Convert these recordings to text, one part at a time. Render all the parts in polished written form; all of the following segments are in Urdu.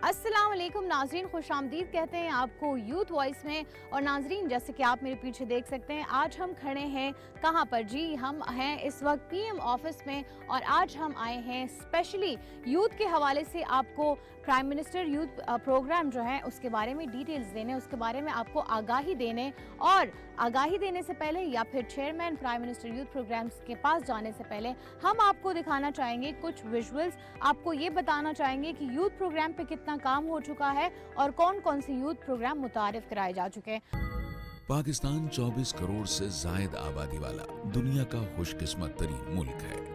السلام علیکم ناظرین، خوش آمدید کہتے ہیں آپ کو یوتھ وائس میں۔ اور ناظرین، جیسے کہ آپ میرے پیچھے دیکھ سکتے ہیں، آج ہم کھڑے ہیں کہاں پر؟ جی ہم ہیں اس وقت پی ایم آفس میں، اور آج ہم آئے ہیں اسپیشلی یوتھ کے حوالے سے آپ کو پرائم منسٹر یوتھ پروگرام جو ہے اس کے بارے میں ڈیٹیلز دینے، اس کے بارے میں آپ کو آگاہی دینے، اور آگاہی دینے سے پہلے یا پھر chairman prime minister youth programs کے پاس جانے سے پہلے ہم آپ کو دکھانا چاہیں گے کچھ ویژولز، آپ کو یہ بتانا چاہیں گے کہ یوتھ پروگرام پہ کتنا کام ہو چکا ہے اور کون کون سے یوتھ پروگرام متعارف کرائے جا چکے ہیں۔ پاکستان 24 کروڑ سے زائد آبادی والا دنیا کا خوش قسمت ترین ملک ہے،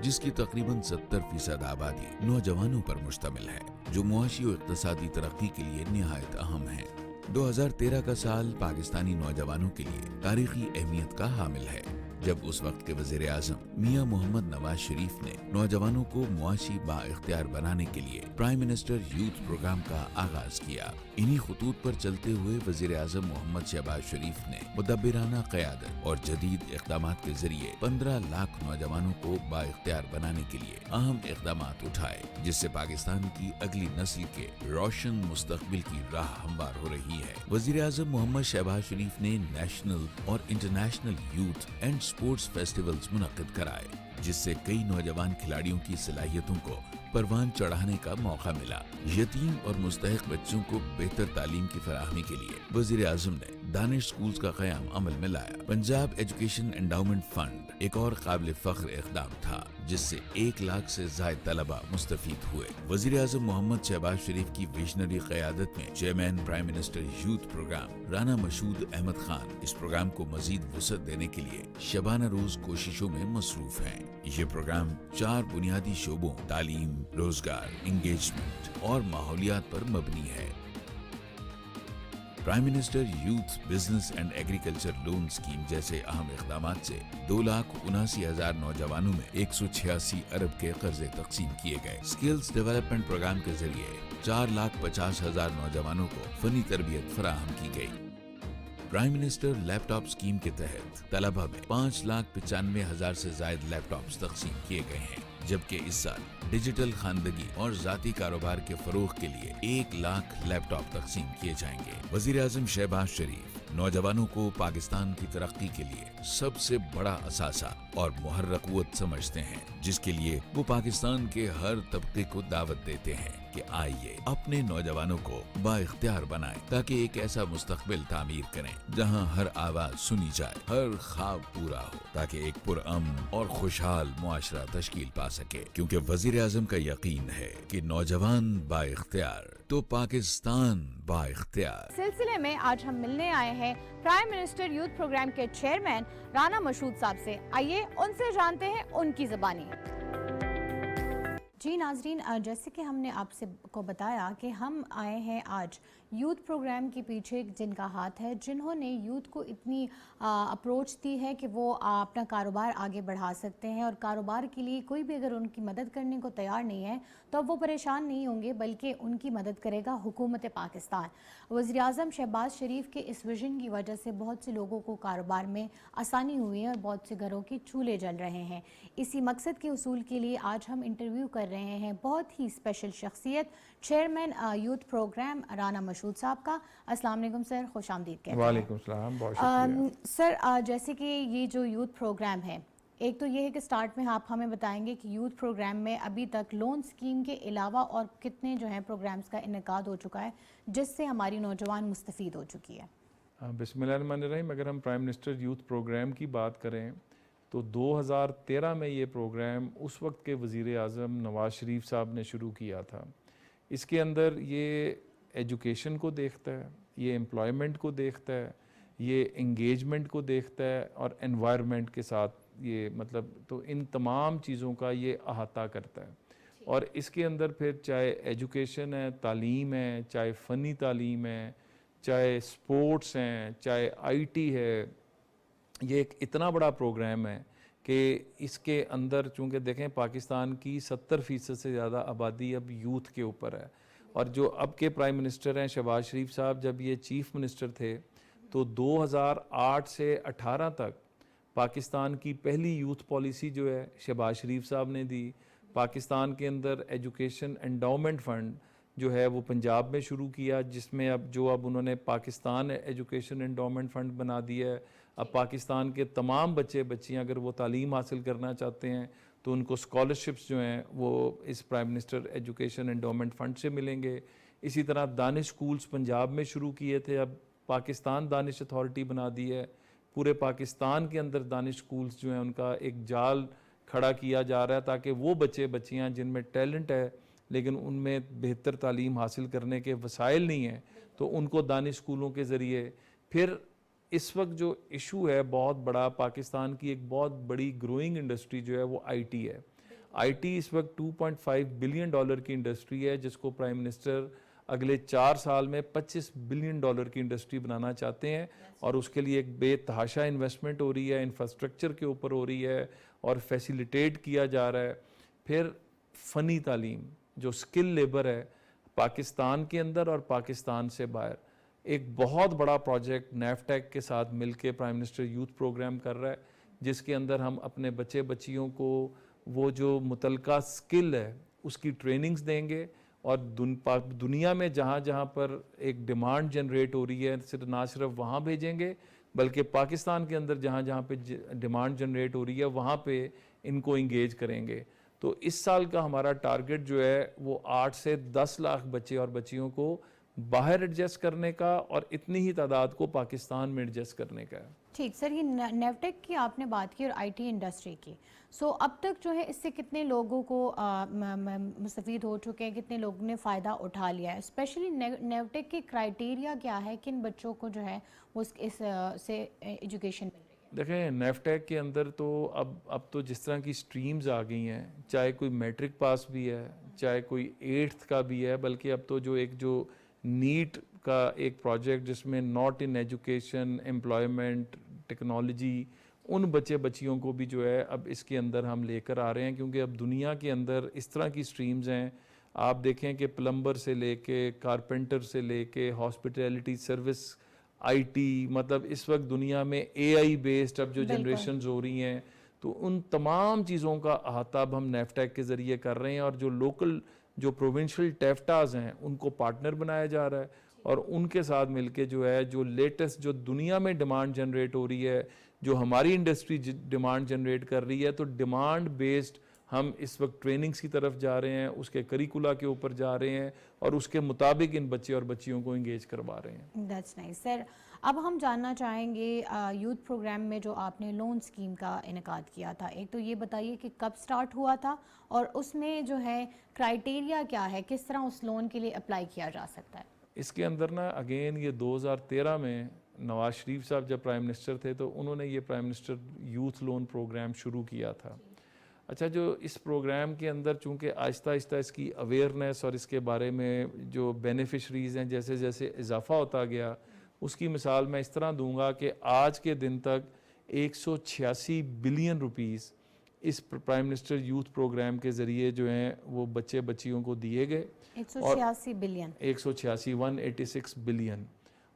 جس کی تقریباً 70% آبادی نوجوانوں پر مشتمل ہے، جو معاشی و اقتصادی ترقی کے لیے نہایت اہم ہے۔ 2013 کا سال پاکستانی نوجوانوں کے لیے تاریخی اہمیت کا حامل ہے، جب اس وقت کے وزیر اعظم میاں محمد نواز شریف نے نوجوانوں کو معاشی با اختیار بنانے کے لیے پرائم منسٹر یوتھ پروگرام کا آغاز کیا۔ انہی خطوط پر چلتے ہوئے وزیر اعظم محمد شہباز شریف نے مدبرانہ قیادت اور جدید اقدامات کے ذریعے 15 لاکھ نوجوانوں کو با اختیار بنانے کے لیے اہم اقدامات اٹھائے، جس سے پاکستان کی اگلی نسل کے روشن مستقبل کی راہ ہموار ہو رہی ہے۔ وزیر اعظم محمد شہباز شریف نے نیشنل اور international youth and sports festivals منعقد کرائے، جس سے کئی نوجوان کھلاڑیوں کی صلاحیتوں کو پروان چڑھانے کا موقع ملا۔ یتیم اور مستحق بچوں کو بہتر تعلیم کی فراہمی کے لیے وزیر اعظم نے دانش سکولز کا قیام عمل میں لایا۔ پنجاب ایجوکیشن انڈاؤمنٹ فنڈ ایک اور قابل فخر اقدام تھا، جس سے 1 لاکھ سے زائد طلبہ مستفید ہوئے۔ وزیر اعظم محمد شہباز شریف کی ویژنری قیادت میں chairman prime minister youth programme Rana Mashhood Ahmed Khan اس پروگرام کو مزید وسعت دینے کے لیے شبانہ روز کوششوں میں مصروف ہیں۔ یہ پروگرام 4 بنیادی شعبوں تعلیم، روزگار، انگیجمنٹ اور ماحولیات پر مبنی ہے۔ Prime minister youth business and agriculture loan scheme جیسے اہم اقدامات سے 2,79,000 نوجوانوں میں 186 ارب کے قرضے تقسیم کیے گئے۔ سکلز ڈیولپمنٹ پروگرام کے ذریعے 4,50,000 نوجوانوں کو فنی تربیت فراہم کی گئی۔ پرائم منسٹر لیپ ٹاپ اسکیم کے تحت طلبہ میں 5,95,000 سے زائد لیپ ٹاپس تقسیم کیے گئے ہیں، جبکہ اس سال ڈیجیٹل خواندگی اور ذاتی کاروبار کے فروغ کے لیے 1 لاکھ لیپ ٹاپ تقسیم کیے جائیں گے۔ وزیر اعظم شہباز شریف نوجوانوں کو پاکستان کی ترقی کے لیے سب سے بڑا اثاثہ اور محرک قوت سمجھتے ہیں، جس کے لیے وہ پاکستان کے ہر طبقے کو دعوت دیتے ہیں کہ آئیے اپنے نوجوانوں کو با اختیار بنائیں، تاکہ ایک ایسا مستقبل تعمیر کریں جہاں ہر آواز سنی جائے، ہر خواب پورا ہو، تاکہ ایک پرامن اور خوشحال معاشرہ تشکیل پا سکے۔ کیونکہ وزیر اعظم کا یقین ہے کہ نوجوان با اختیار تو پاکستان با اختیار۔ سلسلے میں آج ہم ملنے آئے ہیں پرائم منسٹر یوتھ پروگرام کے چیئرمین رانا مشہود صاحب سے۔ آئیے ان سے جانتے ہیں ان کی زبانی۔ جی ناظرین، جیسے کہ ہم نے آپ سے کو بتایا کہ ہم آئے ہیں آج یوتھ پروگرام کے پیچھے جن کا ہاتھ ہے، جنہوں نے یوتھ کو اتنی اپروچ دی ہے کہ وہ اپنا کاروبار آگے بڑھا سکتے ہیں، اور کاروبار کے لیے کوئی بھی اگر ان کی مدد کرنے کو تیار نہیں ہے تو اب وہ پریشان نہیں ہوں گے، بلکہ ان کی مدد کرے گا حکومت پاکستان۔ وزیر اعظم شہباز شریف کے اس ویژن کی وجہ سے بہت سے لوگوں کو کاروبار میں آسانی ہوئی ہے اور بہت سے گھروں کے چولہے جل رہے ہیں۔ اسی مقصد کے حصول کے لیے آج ہم انٹرویو کر رہے ہیں بہت ہی اسپیشل شخصیت، چیئرمین یوتھ پروگرام رانا مشہود صاحب کا۔ السلام علیکم سر، خوش آمدید کہتے ہیں۔ وعلیکم السلام، بہت شکریہ سر، جیسے کہ یہ جو یوتھ پروگرام ہے، ایک تو یہ ہے کہ سٹارٹ میں آپ ہمیں بتائیں گے کہ یوتھ پروگرام میں ابھی تک لون سکیم کے علاوہ اور کتنے جو ہیں پروگرامز کا انعقاد ہو چکا ہے جس سے ہماری نوجوان مستفید ہو چکی ہے؟ بسم اللہ الرحمن الرحیم۔ اگر ہم پرائم منسٹر یوتھ پروگرام کی بات کریں تو 2013 میں یہ پروگرام اس وقت کے وزیر اعظم نواز شریف صاحب نے شروع کیا تھا۔ اس کے اندر یہ ایجوکیشن کو دیکھتا ہے، یہ امپلائمنٹ کو دیکھتا ہے، یہ انگیجمنٹ کو دیکھتا ہے، اور انوائرمنٹ کے ساتھ یہ تو ان تمام چیزوں کا یہ احاطہ کرتا ہے۔ اور اس کے اندر پھر چاہے ایجوکیشن ہے، تعلیم ہے، چاہے فنی تعلیم ہے، چاہے سپورٹس ہیں، چاہے آئی ٹی ہے، یہ ایک اتنا بڑا پروگرام ہے کہ اس کے اندر چونکہ دیکھیں پاکستان کی 70% سے زیادہ آبادی اب یوتھ کے اوپر ہے، اور جو اب کے پرائم منسٹر ہیں شہباز شریف صاحب، جب یہ چیف منسٹر تھے تو 2008 سے 18 تک پاکستان کی پہلی یوتھ پالیسی جو ہے شہباز شریف صاحب نے دی۔ پاکستان کے اندر ایجوکیشن انڈاؤمنٹ فنڈ جو ہے وہ پنجاب میں شروع کیا، جس میں اب انہوں نے پاکستان ایجوکیشن انڈاؤمنٹ فنڈ بنا دیا ہے. اب پاکستان کے تمام بچے بچیاں اگر وہ تعلیم حاصل کرنا چاہتے ہیں تو ان کو اسکالرشپس جو ہیں وہ اس prime minister education endowment fund سے ملیں گے. اسی طرح دانش اسکولز پنجاب میں شروع کیے تھے، اب پاکستان دانش اتھارٹی بنا دی ہے. پورے پاکستان کے اندر دانش اسکولز جو ہیں ان کا ایک جال کھڑا کیا جا رہا ہے تاکہ وہ بچے بچیاں جن میں ٹیلنٹ ہے لیکن ان میں بہتر تعلیم حاصل کرنے کے وسائل نہیں ہیں تو ان کو دانش اسکولوں کے ذریعے. پھر اس وقت جو ایشو ہے بہت بڑا، پاکستان کی ایک بہت بڑی گروئنگ انڈسٹری جو ہے وہ آئی ٹی ہے. آئی ٹی اس وقت 2.5 بلین ڈالر کی انڈسٹری ہے، جس کو پرائم منسٹر اگلے 4 سال میں 25 بلین ڈالر کی انڈسٹری بنانا چاہتے ہیں، اور اس کے لیے ایک بے تحاشا انویسٹمنٹ ہو رہی ہے، انفراسٹرکچر کے اوپر ہو رہی ہے اور فیسیلیٹیٹ کیا جا رہا ہے. پھر فنی تعلیم جو سکل لیبر ہے پاکستان کے اندر اور پاکستان سے باہر، ایک بہت بڑا پروجیکٹ نیفٹیک کے ساتھ مل کے پرائم منسٹر یوتھ پروگرام کر رہا ہے، جس کے اندر ہم اپنے بچے بچیوں کو وہ جو متعلقہ سکل ہے اس کی ٹریننگز دیں گے، اور دنیا میں جہاں جہاں پر ایک ڈیمانڈ جنریٹ ہو رہی ہے نہ صرف وہاں بھیجیں گے بلکہ پاکستان کے اندر جہاں جہاں پہ ڈیمانڈ جنریٹ ہو رہی ہے وہاں پہ ان کو انگیج کریں گے. تو اس سال کا ہمارا ٹارگٹ جو ہے وہ 8 سے 10 لاکھ بچے اور بچیوں کو باہر ایڈجسٹ کرنے کا اور اتنی ہی تعداد کو پاکستان میں ایڈجسٹ کرنے کا ہے. ٹھیک سر، یہ نیوٹیک کی آپ نے بات کی اور آئی ٹی انڈسٹری کی، سو اب تک جو ہے اس سے کتنے لوگوں کو مستفید ہو چکے ہیں، کتنے لوگوں نے فائدہ اٹھا لیا ہے؟ اسپیشلی نیوٹیک کی کرائیٹیریا کیا ہے، کن بچوں کو جو ہے وہ اس سے ایجوکیشن مل رہی ہے؟ دیکھیں نیفٹیک کے اندر تو اب تو جس طرح کی سٹریمز آ گئی ہیں، چاہے کوئی میٹرک پاس بھی ہے، چاہے کوئی 8th کا بھی ہے، بلکہ اب تو جو نیٹ کا ایک پروجیکٹ جس میں not in education, employment, technology, ان بچے بچیوں کو بھی جو ہے اب اس کے اندر ہم لے کر آ رہے ہیں، کیونکہ اب دنیا کے اندر اس طرح کی سٹریمز ہیں. آپ دیکھیں کہ پلمبر سے لے کے کارپینٹر سے لے کے ہاسپٹیلٹی سروس، آئی ٹی، مطلب اس وقت دنیا میں اے آئی بیسڈ اب جو جنریشنز ہو رہی ہیں، تو ان تمام چیزوں کا احاطہ اب ہم نیفٹیک کے ذریعے کر رہے ہیں، اور جو لوکل جو پروونشل ٹیفٹاز ہیں ان کو پارٹنر بنایا جا رہا ہے، اور ان کے ساتھ مل کے جو ہے جو لیٹسٹ جو دنیا میں ڈیمانڈ جنریٹ ہو رہی ہے، جو ہماری انڈسٹری ڈیمانڈ جنریٹ کر رہی ہے، تو ڈیمانڈ بیسڈ ہم اس وقت ٹریننگز کی طرف جا رہے ہیں، اس کے کریکولا کے اوپر جا رہے ہیں، اور اس کے مطابق ان بچے اور بچیوں کو انگیج کروا رہے ہیں. دیٹس نائس سر. اب ہم جاننا چاہیں گے یوتھ پروگرام میں جو آپ نے لون اسکیم کا انعقاد کیا تھا، ایک تو یہ بتائیے کہ کب سٹارٹ ہوا تھا اور اس میں جو ہے کرائیٹیریا کیا ہے، کس طرح اس لون کے لیے اپلائی کیا جا سکتا ہے؟ اس کے اندر نا اگین یہ 2013 میں نواز شریف صاحب جب پرائم منسٹر تھے تو انہوں نے یہ prime minister youth loan program شروع کیا تھا. اچھا، جو اس پروگرام کے اندر چونکہ آہستہ آہستہ اس کی اویئرنیس اور اس کے بارے میں جو بینیفیشریز ہیں جیسے جیسے اضافہ ہوتا گیا، اس کی مثال میں اس طرح دوں گا کہ آج کے دن تک 186 بلین روپیز اس پرائم منسٹر یوتھ پروگرام کے ذریعے جو ہیں وہ بچے بچیوں کو دیے گئے. 186 بلین 186 بلین،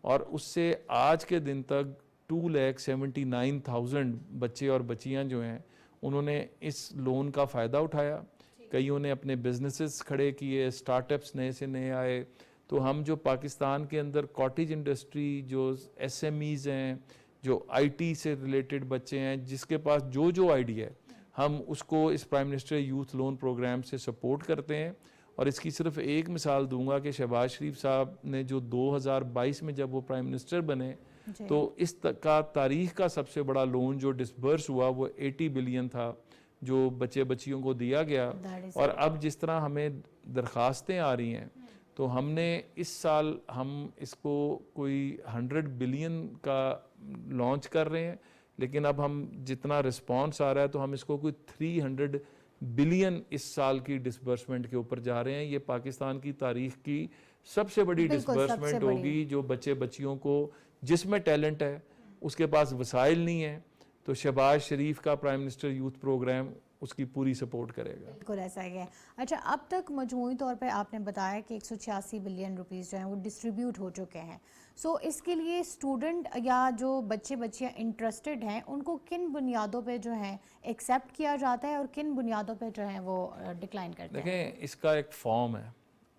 اور اس سے آج کے دن تک 2,79,000 بچے اور بچیاں جو ہیں انہوں نے اس لون کا فائدہ اٹھایا. کئیوں نے اپنے بزنسز کھڑے کیے، سٹارٹ اپس نئے سے نئے آئے. تو ہم جو پاکستان کے اندر کاٹیج انڈسٹری، جو ایس ایم ایز ہیں، جو آئی ٹی سے ریلیٹڈ بچے ہیں، جس کے پاس جو آئیڈیا ہے ہم اس کو اس prime minister youth loan programme سے سپورٹ کرتے ہیں. اور اس کی صرف ایک مثال دوں گا کہ شہباز شریف صاحب نے جو 2022 میں جب وہ پرائم منسٹر بنے تو اس کا تاریخ کا سب سے بڑا لون جو ڈسبرس ہوا وہ 80 بلین تھا جو بچے بچیوں کو دیا گیا. اور اب جس طرح ہمیں درخواستیں آ رہی ہیں تو ہم نے اس سال ہم اس کو کوئی 100 بلین کا لانچ کر رہے ہیں، لیکن اب ہم جتنا رسپانس آ رہا ہے تو ہم اس کو کوئی 300 بلین اس سال کی ڈسبرسمنٹ کے اوپر جا رہے ہیں. یہ پاکستان کی تاریخ کی سب سے بڑی ڈسبرسمنٹ ہوگی جو بچے بچیوں کو جس میں ٹیلنٹ ہے، اس کے پاس وسائل نہیں ہے، تو شہباز شریف کا پرائم منسٹر یوتھ پروگرام اس کی پوری سپورٹ کرے گا. بالکل ایسا ہی ہے. اچھا, اب تک مجموعی طور پہ آپ نے بتایا کہ 186 بلین روپیز جو ہیں وہ ڈسٹریبیوٹ ہو چکے ہیں. سو اس کے لیے اسٹوڈنٹ یا جو بچے بچیاں انٹرسٹڈ ہیں ان کو کن بنیادوں پہ جو ہیں ایکسیپٹ کیا جاتا ہے اور کن بنیادوں پہ جو ہیں وہ ڈکلائن کرتے ہیں؟ دیکھیں, اس کا ایک فارم ہے,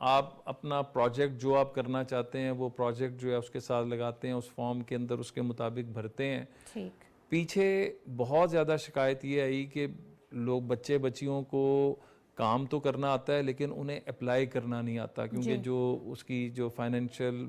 آپ اپنا پروجیکٹ جو آپ کرنا چاہتے ہیں وہ پروجیکٹ جو ہے اس کے ساتھ لگاتے ہیں, اس فارم کے اندر اس کے مطابق بھرتے ہیں. ٹھیک. پیچھے بہت زیادہ شکایت یہ آئی کہ لوگ بچے بچیوں کو کام تو کرنا آتا ہے لیکن انہیں اپلائی کرنا نہیں آتا, کیونکہ جو اس کی جو فائنینشیل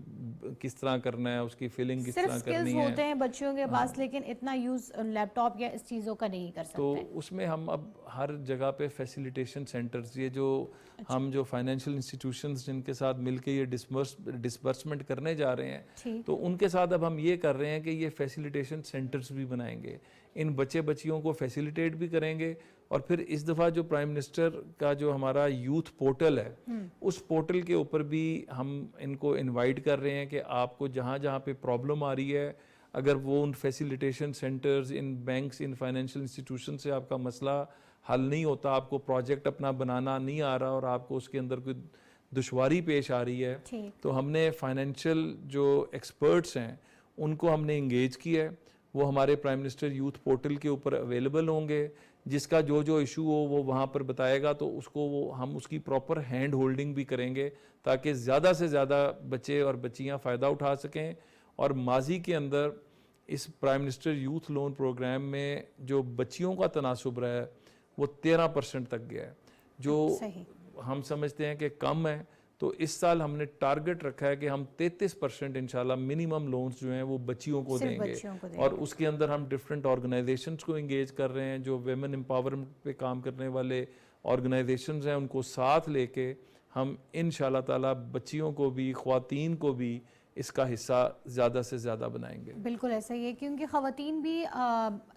کس طرح کرنا ہے, اس کی فیلنگ کس طرح کرنی ہے, ہوتے ہیں بچوں کے پاس لیکن اتنا یوز لیپ ٹاپ یا اس چیزوں کا نہیں کر سکتے. تو اس میں ہم اب ہر جگہ پہ فیسیلیٹیشن سینٹرز, یہ جو ہم جو فائنینشیل انسٹیٹیوشنز جن کے ساتھ مل کے یہ ڈسبرسمنٹ کرنے جا رہے ہیں, تو ان کے ساتھ اب ہم یہ کر رہے ہیں کہ یہ فیسیلیٹیشن سینٹرز بھی بنائیں گے, ان بچے بچیوں کو فیسیلیٹیٹ بھی کریں گے. اور پھر اس دفعہ جو پرائم منسٹر کا جو ہمارا یوتھ پورٹل ہے, اس پورٹل کے اوپر بھی ہم ان کو انوائٹ کر رہے ہیں کہ آپ کو جہاں جہاں پہ پرابلم آ رہی ہے, اگر وہ ان فیسیلیٹیشن سینٹرز, ان بینکس, ان فائنینشیل انسٹیٹیوشن سے آپ کا مسئلہ حل نہیں ہوتا, آپ کو پروجیکٹ اپنا بنانا نہیں آ رہا اور آپ کو اس کے اندر کوئی دشواری پیش آ رہی ہے, تو ہم نے فائنینشیل جو ایکسپرٹس ہیں ان کو ہم نے انگیج کیا ہے. وہ ہمارے پرائم منسٹر یوتھ پورٹل کے اوپر اویلیبل ہوں گے, جس کا جو ایشو ہو وہ وہاں پر بتائے گا, تو اس کو ہم اس کی پراپر ہینڈ ہولڈنگ بھی کریں گے تاکہ زیادہ سے زیادہ بچے اور بچیاں فائدہ اٹھا سکیں. اور ماضی کے اندر اس prime minister youth loan programme میں جو بچیوں کا تناسب رہا ہے وہ 13% تک گیا ہے, جو ہم سمجھتے ہیں کہ کم ہے. تو اس سال ہم نے ٹارگٹ رکھا ہے کہ ہم 33% انشاءاللہ منیمم لونز جو ہیں وہ بچیوں کو دیں گے, اور اس کے اندر ہم ڈفرینٹ آرگنائزیشنز کو انگیج کر رہے ہیں, جو ویمن امپاورمنٹ پہ کام کرنے والے آرگنائزیشنز ہیں ان کو ساتھ لے کے ہم انشاءاللہ تعالی بچیوں کو بھی, خواتین کو بھی اس کا حصہ زیادہ سے زیادہ بنائیں گے. بالکل ایسا ہی ہے, کیونکہ خواتین بھی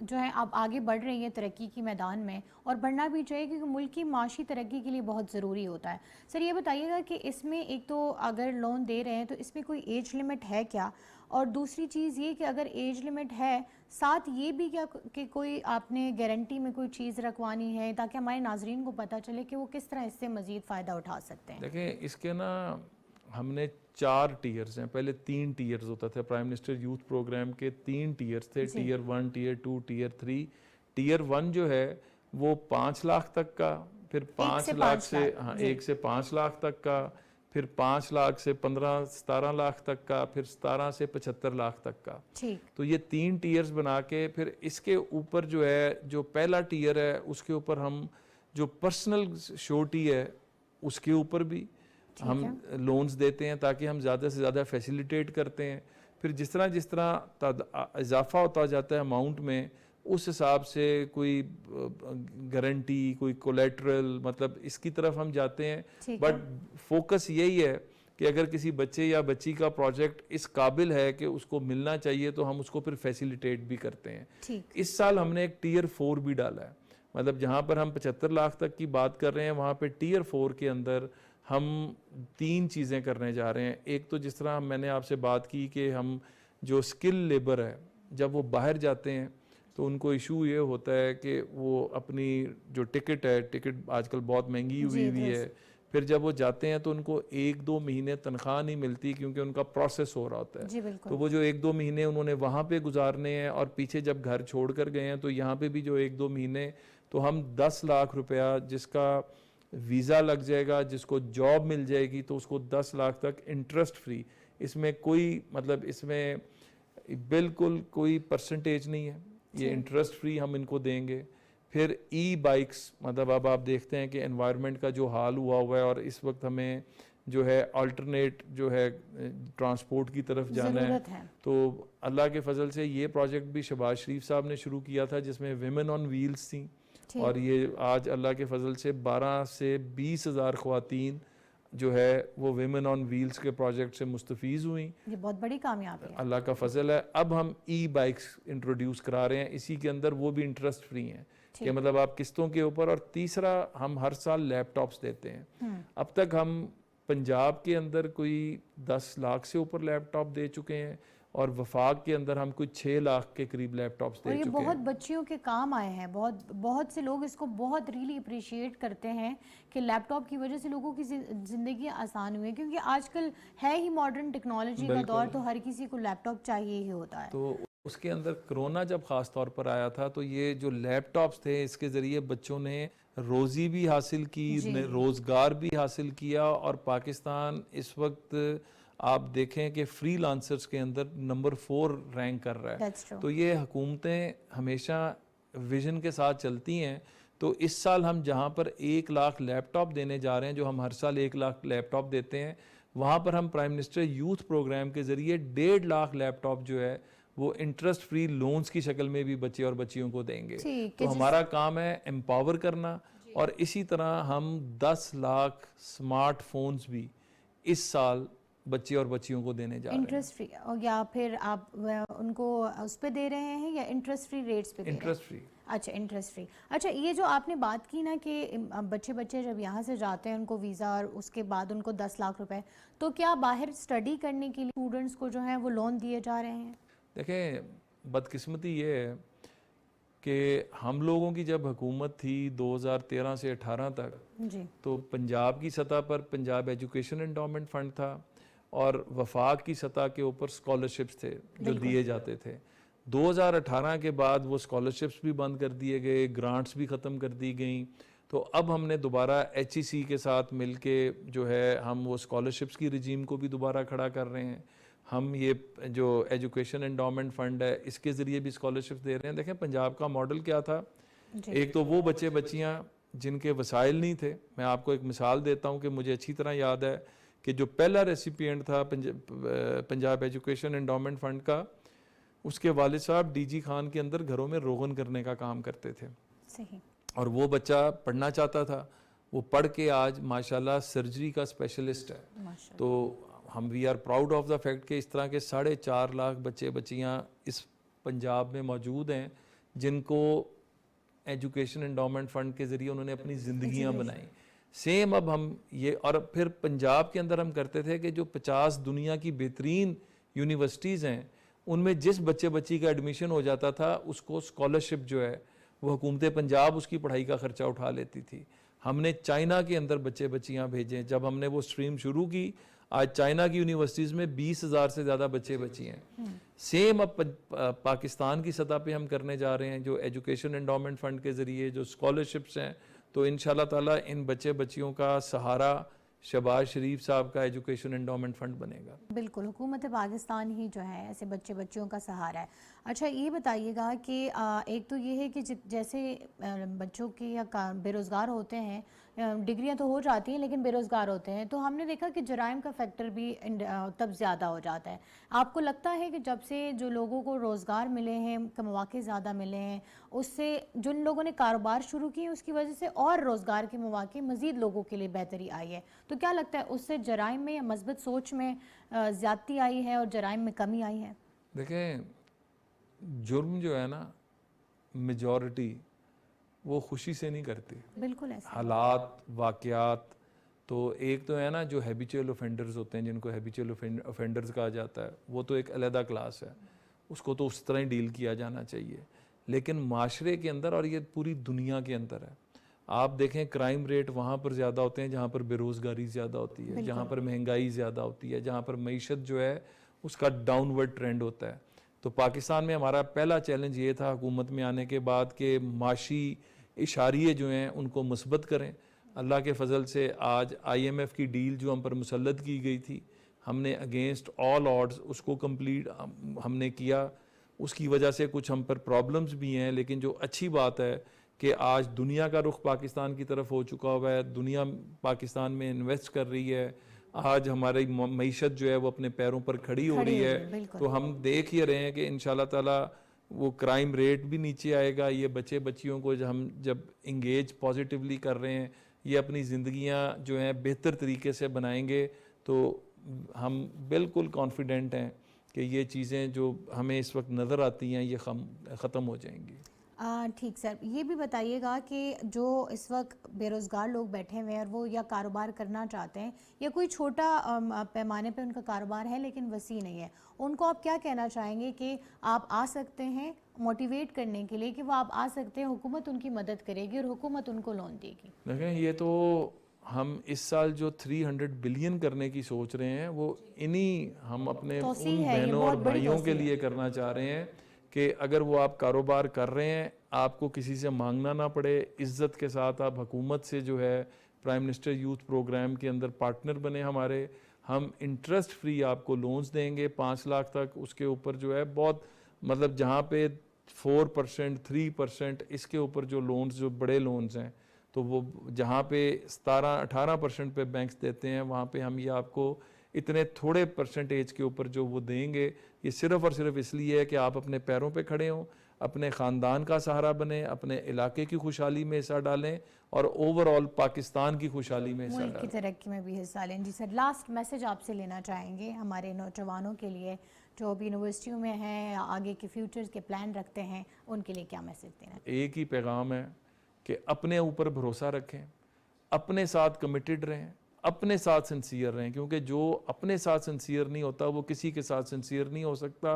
جو ہیں اب آگے بڑھ رہی ہیں ترقی کی میدان میں, اور بڑھنا بھی چاہیے کیونکہ ملک کی معاشی ترقی کے لیے بہت ضروری ہوتا ہے. سر یہ بتائیے گا کہ اس میں ایک تو اگر لون دے رہے ہیں تو اس میں کوئی ایج لمٹ ہے کیا, اور دوسری چیز یہ کہ اگر ایج لمٹ ہے ساتھ یہ بھی کیا کہ کوئی آپ نے گارنٹی میں کوئی چیز رکھوانی ہے تاکہ ہمارے ناظرین کو پتہ چلے کہ وہ کس طرح اس سے مزید فائدہ اٹھا سکتے ہیں؟ دیکھیں, اس کے نا ہم نے 4 ٹیئرز ہیں, پہلے 3 ٹیئرز ہوتا تھا پرائم منسٹر یوتھ پروگرام کے, 3 ٹیئرز تھے, ٹیئر 1, ٹیئر 2, ٹیئر 3. ٹیئر 1 جو ہے وہ 5 لاکھ تک کا, پھر 5 لاکھ سے 1 سے 5 لاکھ تک کا, پھر 5 لاکھ سے 15-17 لاکھ تک کا, پھر 17 سے 75 لاکھ تک کا. تو یہ 3 ٹیئرز بنا کے پھر اس کے اوپر جو ہے جو پہلا ٹیئر ہے اس کے اوپر ہم جو پرسنل شورٹی ہے اس کے اوپر بھی ہم لونز دیتے ہیں تاکہ ہم زیادہ سے زیادہ فیسیلیٹیٹ کرتے ہیں. پھر جس طرح اضافہ ہوتا جاتا ہے اماؤنٹ میں, اس حساب سے کوئی گارنٹی, کوئی کولیٹرل, مطلب اس کی طرف ہم جاتے ہیں. بٹ فوکس یہی ہے کہ اگر کسی بچے یا بچی کا پروجیکٹ اس قابل ہے کہ اس کو ملنا چاہیے تو ہم اس کو پھر فیسیلیٹیٹ بھی کرتے ہیں. اس سال ہم نے ایک ٹیئر 4 بھی ڈالا ہے, مطلب جہاں پر ہم 75 لاکھ تک کی بات کر رہے ہیں وہاں پہ ٹیئر 4 کے اندر ہم 3 چیزیں کرنے جا رہے ہیں. ایک تو جس طرح میں نے آپ سے بات کی کہ ہم جو اسکل لیبر ہے جب وہ باہر جاتے ہیں تو ان کو ایشو یہ ہوتا ہے کہ وہ اپنی جو ٹکٹ ہے, ٹکٹ آج کل بہت مہنگی ہوئی ہے, پھر جب وہ جاتے ہیں تو ان کو 1-2 مہینے تنخواہ نہیں ملتی کیونکہ ان کا پروسیس ہو رہا ہوتا ہے. تو وہ جو 1-2 مہینے انہوں نے وہاں پہ گزارنے ہیں, اور پیچھے جب گھر چھوڑ کر گئے ہیں تو یہاں پہ بھی جو 1-2 مہینے, تو ہم 10 لاکھ روپیہ جس کا ویزا لگ جائے گا, جس کو جاب مل جائے گی تو اس کو 10 لاکھ تک انٹرسٹ فری, اس میں کوئی مطلب اس میں بالکل کوئی پرسنٹیج نہیں ہے, یہ انٹرسٹ فری ہم ان کو دیں گے. پھر ای بائکس, مطلب اب آپ دیکھتے ہیں کہ انوائرمنٹ کا جو حال ہوا ہے اور اس وقت ہمیں جو ہے آلٹرنیٹ جو ہے ٹرانسپورٹ کی طرف جانا ہے, تو اللہ کے فضل سے یہ پروجیکٹ بھی شہباز شریف صاحب نے شروع کیا تھا جس میں ویمن آن ویلز تھیں, اور یہ آج اللہ کے فضل سے 12 سے 20 ہزار خواتین جو ہے وہ ویمن آن ویلز کے پروجیکٹ سے مستفیض ہوئیں. یہ بہت بڑی کامیابی ہے, اللہ کا فضل ہے. اب ہم ای بائکس انٹروڈیوس کرا رہے ہیں, اسی کے اندر وہ بھی انٹرسٹ فری ہیں کہ مطلب آپ قسطوں کے اوپر. اور تیسرا ہم ہر سال لیپ ٹاپس دیتے ہیں. اب تک ہم پنجاب کے اندر کوئی 10 لاکھ سے اوپر لیپ ٹاپ دے چکے ہیں, اور وفاق کے اندر ہم کوئی 6 لاکھ کے قریب لیپ ٹاپس اور دے یہ چکے بہت ہیں. بچیوں کے کام آئے ہیں. بہت سے لوگ اس کو بہت ریلی اپریشیٹ کرتے ہیں کہ لیپ ٹاپ کی وجہ سے لوگوں کی زندگی آسان ہوئی ہے, کیونکہ آج کل ہے ہی ماڈرن ٹیکنالوجی کا دور, تو ہر کسی کو لیپ ٹاپ چاہیے ہی ہوتا ہے. تو اس کے اندر کرونا جب خاص طور پر آیا تھا تو یہ جو لیپ ٹاپس تھے اس کے ذریعے بچوں نے روزی بھی حاصل کی, روزگار بھی حاصل کیا, اور پاکستان اس وقت آپ دیکھیں کہ فری لانسرز کے اندر نمبر 4 رینک کر رہا ہے. تو یہ حکومتیں ہمیشہ ویژن کے ساتھ چلتی ہیں. تو اس سال ہم جہاں پر 1 لاکھ لیپ ٹاپ دینے جا رہے ہیں, جو ہم ہر سال 1 لاکھ لیپ ٹاپ دیتے ہیں, وہاں پر ہم پرائم منسٹر یوتھ پروگرام کے ذریعے 1.5 لاکھ لیپ ٹاپ جو ہے وہ انٹرسٹ فری لونز کی شکل میں بھی بچے اور بچیوں کو دیں گے. تو ہمارا کام ہے امپاور کرنا, اور اسی طرح ہم 10 لاکھ سمارٹ فونز بھی اس سال بچے اور بچیوں کو دینے جا رہے ہیں. انٹرسٹ فری, یا پھر آپ ان کو اس پہ دے رہے ہیں یا انٹرسٹ فری ریٹس پہ دے رہے ہیں؟ Interest free. اچھا, انٹرسٹ فری. اچھا, یہ جو آپ نے بات کی نا کہ بچے جب یہاں سے جاتے ہیں ان کو ویزا اور اس کے بعد ان کو 10 لاکھ روپے, تو کیا باہر اسٹڈی کرنے کے لیے اسٹوڈنٹس کو جو ہیں وہ لون دیے جا رہے ہیں؟ دیکھیں, بدقسمتی یہ ہے کہ ہم لوگوں کی جب حکومت تھی 2013 سے 18 تک, جی, تو پنجاب کی سطح پر پنجاب ایجوکیشن انڈومنٹ فنڈ تھا, اور وفاق کی سطح کے اوپر اسکالرشپس تھے جو دیے جاتے تھے. 2018 کے بعد وہ اسکالرشپس بھی بند کر دیے گئے, گرانٹس بھی ختم کر دی گئیں. تو اب ہم نے دوبارہ HEC کے ساتھ مل کے جو ہے ہم وہ اسکالرشپس کی رجیم کو بھی دوبارہ کھڑا کر رہے ہیں. ہم یہ جو ایجوکیشن انڈومنٹ فنڈ ہے اس کے ذریعے بھی اسکالرشپ دے رہے ہیں. دیکھیں پنجاب کا ماڈل کیا تھا, ایک تو وہ بچے بچیاں جن کے وسائل نہیں تھے. میں آپ کو ایک مثال دیتا ہوں کہ مجھے اچھی طرح یاد ہے کہ جو پہلا ریسیپینٹ تھا پنجاب ایجوکیشن انڈومنٹ فنڈ کا, اس کے والد صاحب DG خان کے اندر گھروں میں روغن کرنے کا کام کرتے تھے. صحیح. اور وہ بچہ پڑھنا چاہتا تھا, وہ پڑھ کے آج ماشاءاللہ سرجری کا اسپیشلسٹ ہے. تو ہم we are proud of the fact کہ اس طرح کے 4.5 لاکھ بچے بچیاں اس پنجاب میں موجود ہیں جن کو ایجوکیشن انڈومنٹ فنڈ کے ذریعے انہوں نے اپنی زندگیاں بنائیں. سیم اب ہم یہ, اور پھر پنجاب کے اندر ہم کرتے تھے کہ جو 50 دنیا کی بہترین یونیورسٹیز ہیں ان میں جس بچے بچی کا ایڈمیشن ہو جاتا تھا اس کو اسکالرشپ جو ہے وہ حکومت پنجاب اس کی پڑھائی کا خرچہ اٹھا لیتی تھی. ہم نے چائنا کے اندر بچے بچیاں بھیجیں, جب ہم نے وہ اسٹریم شروع کی آج چائنا کی یونیورسٹیز میں 20,000 سے زیادہ بچے بچی ہیں. سیم اب پاکستان کی سطح پہ ہم کرنے جا رہے ہیں جو ایجوکیشن انڈومنٹ فنڈ کے ذریعے جو اسکالرشپس ہیں. تو انشاءاللہ تعالیٰ ان بچے بچیوں کا سہارا شہباز شریف صاحب کا ایجوکیشن انڈومنٹ فنڈ بنے گا. بالکل, حکومت پاکستان ہی جو ہے ایسے بچے بچیوں کا سہارا ہے. اچھا, یہ بتائیے گا کہ ایک تو یہ ہے کہ جیسے بچوں کے یا بے روزگار ہوتے ہیں, ڈگریاں تو ہو جاتی ہیں لیکن بے روزگار ہوتے ہیں, تو ہم نے دیکھا کہ جرائم کا فیکٹر بھی تب زیادہ ہو جاتا ہے. آپ کو لگتا ہے کہ جب سے جو لوگوں کو روزگار ملے ہیں, مواقع زیادہ ملے ہیں, اس سے جن لوگوں نے کاروبار شروع کیے اس کی وجہ سے اور روزگار کے مواقع مزید لوگوں کے لیے بہتری آئی ہے, تو کیا لگتا ہے اس سے جرائم میں یا مثبت سوچ میں زیادتی آئی ہے اور جرائم میں کمی آئی ہے؟ دیکھیں, جرم جو ہے نا میجورٹی وہ خوشی سے نہیں کرتی. بالکل ایسا حالات, واقعات, تو ایک تو ہے نا جو ہیبیچول اوفینڈرز ہوتے ہیں جن کو ہیبیچول اوفینڈرز کہا جاتا ہے, وہ تو ایک علیحدہ کلاس ہے, اس کو تو اس طرح ہی ڈیل کیا جانا چاہیے. لیکن معاشرے کے اندر, اور یہ پوری دنیا کے اندر ہے, آپ دیکھیں کرائم ریٹ وہاں پر زیادہ ہوتے ہیں جہاں پر بے روزگاری زیادہ ہوتی ہے, جہاں پر مہنگائی زیادہ ہوتی ہے, جہاں پر معیشت جو ہے اس کا ڈاؤن ورڈ ٹرینڈ ہوتا ہے. تو پاکستان میں ہمارا پہلا چیلنج یہ تھا حکومت میں آنے کے بعد کہ معاشی اشاریے جو ہیں ان کو مثبت کریں. اللہ کے فضل سے آج IMF کی ڈیل جو ہم پر مسلط کی گئی تھی, ہم نے اگینسٹ آل آڈز اس کو کمپلیٹ ہم نے کیا. اس کی وجہ سے کچھ ہم پر پرابلمز بھی ہیں, لیکن جو اچھی بات ہے کہ آج دنیا کا رخ پاکستان کی طرف ہو چکا ہوا ہے, دنیا پاکستان میں انویسٹ کر رہی ہے, آج ہماری معیشت جو ہے وہ اپنے پیروں پر کھڑی ہو رہی ہے. تو ہم دیکھ ہی رہے ہیں کہ انشاءاللہ تعالی وہ کرائم ریٹ بھی نیچے آئے گا. یہ بچے بچیوں کو ہم جب انگیج پازیٹیولی کر رہے ہیں, یہ اپنی زندگیاں جو ہیں بہتر طریقے سے بنائیں گے, تو ہم بالکل کانفیڈنٹ ہیں کہ یہ چیزیں جو ہمیں اس وقت نظر آتی ہیں یہ ختم ہو جائیں گی. ٹھیک سر، یہ بھی بتائیے گا کہ جو اس وقت بے روزگار لوگ بیٹھے ہوئے ہیں اور وہ یا کاروبار کرنا چاہتے ہیں یا کوئی چھوٹا پیمانے پہ ان کا کاروبار ہے لیکن وسیع نہیں ہے، ان کو آپ کیا کہنا چاہیں گے کہ آپ آ سکتے ہیں موٹیویٹ کرنے کے لیے کہ وہ آپ آ سکتے ہیں، حکومت ان کی مدد کرے گی اور حکومت ان کو لون دے گی؟ دیکھیں یہ تو ہم اس سال جو 300 بلین کرنے کی سوچ رہے ہیں وہ ہم اپنے توسیع ان ہے، یہ بہنوں اور بہت بڑی بھائیوں کے توسیع ہے۔ لیے کرنا چاہ رہے ہیں کہ اگر وہ آپ کاروبار کر رہے ہیں، آپ کو کسی سے مانگنا نہ پڑے، عزت کے ساتھ آپ حکومت سے جو ہے پرائم منسٹر یوتھ پروگرام کے اندر پارٹنر بنے ہمارے، ہم انٹرسٹ فری آپ کو لونز دیں گے 5 لاکھ تک، اس کے اوپر جو ہے بہت مطلب جہاں پہ 4%، 3% اس کے اوپر جو لونز جو بڑے لونز ہیں تو وہ جہاں پہ 17-18% پہ بینکس دیتے ہیں، وہاں پہ ہم یہ آپ کو اتنے تھوڑے پرسنٹیج کے اوپر جو وہ دیں گے، یہ صرف اور صرف اس لیے ہے کہ آپ اپنے پیروں پہ کھڑے ہوں، اپنے خاندان کا سہارا بنیں، اپنے علاقے کی خوشحالی میں حصہ ڈالیں اور اوورآل پاکستان کی خوشحالی میں حصہ ملک کی ڈالیں۔ ترقی میں بھی حصہ لیں۔ جی سر، لاسٹ میسج آپ سے لینا چاہیں گے ہمارے نوجوانوں کے لیے جو ابھی یونیورسٹیوں میں ہیں، آگے کے فیوچرز کے پلان رکھتے ہیں، ان کے لیے کیا میسج دینا؟ ایک ہی پیغام ہے کہ اپنے اوپر بھروسہ رکھیں، اپنے ساتھ کمیٹڈ رہیں، اپنے ساتھ سنسیئر رہیں، کیونکہ جو اپنے ساتھ سنسیئر نہیں ہوتا وہ کسی کے ساتھ سنسیئر نہیں ہو سکتا،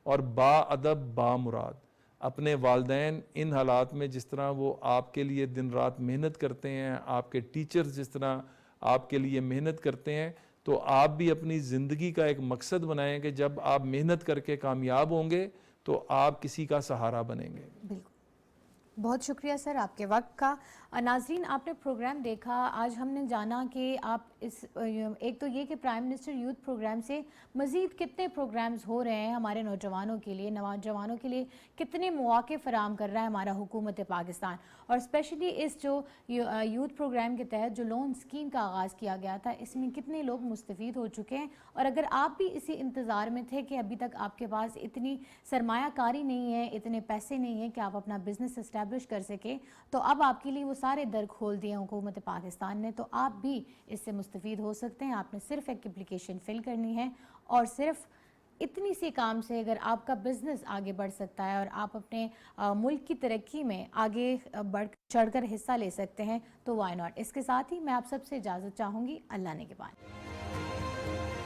اور با ادب با مراد اپنے والدین ان حالات میں جس طرح وہ آپ کے لیے دن رات محنت کرتے ہیں، آپ کے ٹیچرز جس طرح آپ کے لیے محنت کرتے ہیں، تو آپ بھی اپنی زندگی کا ایک مقصد بنائیں کہ جب آپ محنت کر کے کامیاب ہوں گے تو آپ کسی کا سہارا بنیں گے۔ بالکل، بہت شکریہ سر آپ کے وقت کا۔ ناظرین، آپ نے پروگرام دیکھا، آج ہم نے جانا کہ آپ ایک تو یہ کہ پرائم منسٹر یوتھ پروگرام سے مزید کتنے پروگرامز ہو رہے ہیں ہمارے نوجوانوں کے لیے، نوجوانوں کے لیے کتنے مواقع فراہم کر رہا ہے ہمارا حکومت پاکستان، اور اسپیشلی اس جو یوتھ پروگرام کے تحت جو لون اسکیم کا آغاز کیا گیا تھا، اس میں کتنے لوگ مستفید ہو چکے ہیں۔ اور اگر آپ بھی اسی انتظار میں تھے کہ ابھی تک آپ کے پاس اتنی سرمایہ کاری نہیں ہے، اتنے پیسے نہیں ہیں کہ آپ اپنا بزنس اسٹیبلش کر سکیں، تو اب آپ کے لیے وہ سارے در کھول دیے حکومت پاکستان نے، تو آپ بھی اس سے مستفید ہو سکتے ہیں۔ آپ نے صرف ایک اپلیکیشن فل کرنی ہے اور صرف اتنی سی کام سے اگر آپ کا بزنس آگے بڑھ سکتا ہے اور آپ اپنے ملک کی ترقی میں آگے بڑھ چڑھ کر حصہ لے سکتے ہیں تو وائی ناٹ۔ اس کے ساتھ ہی میں آپ سب سے اجازت چاہوں گی، اللہ نگہبان۔